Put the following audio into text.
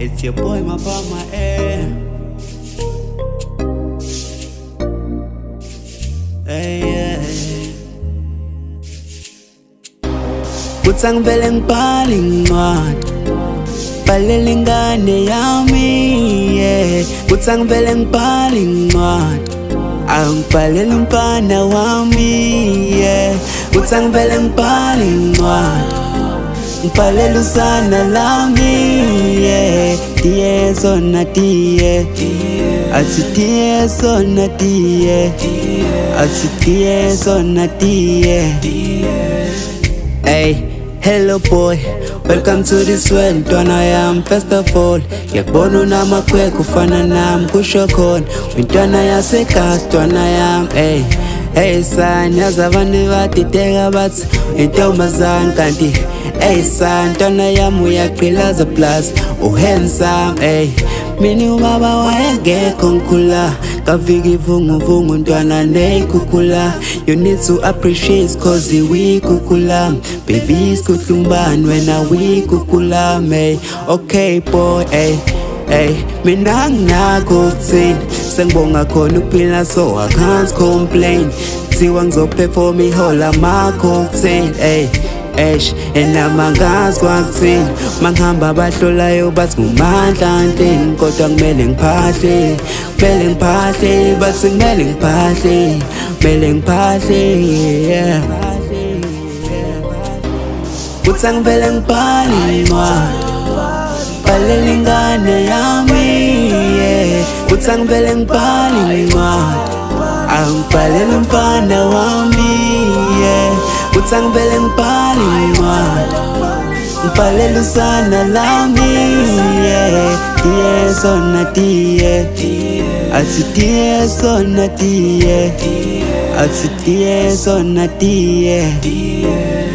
It's your boy Mapama Kutsangivele ngibhale incwadi bhalela ingane yami Kutsangivele ngibhale incwadi angibhalela umfana wami Kutsangivele ngibhale incwadi ngibhalela usana lami Tiye sona tiye Athi tiye sona tiye Athi tiye sona tiye Hey, hello boy, welcome to this world Ntwana yam, first of all Ngiyakubona unamakhwekhe ufana nami kusho khona Intwana yasekhaya, ntwana yam Hey son, yazi abantu badideka bathi intombazane kanti son, ntwana yami uyaqhilaza plus handsome Mina ubaba wayengekho ngikhula Kafika ivunguvungu ntwana neyikhukhula You need to appreciate cause wikukhula Baby isikhuhle ngibani wena wikukhula Okay boy mina nginakho ukuthini Sengibonga khona ukuphila so I can't complain Kuthiwa ngizoperform ihole amakho ukuthini Enama ngazi kwakuthini Mangihamba abahlolayo bathi ngumandla ntini Kodwa kumele ngiphahle Kumele ngiphahle bathi kumele ngiphahle Kumele ngiphahle Kutsangivele ngibhale incwadi bhalela ingane yami Kutsangivele ngibhale incwadi angibhalela umfana wami Kutsangivele ngibhale incwadi ngibhalela usana lami Tiye sona tiye Athi tiye sona tiye Athi tiye sona tiye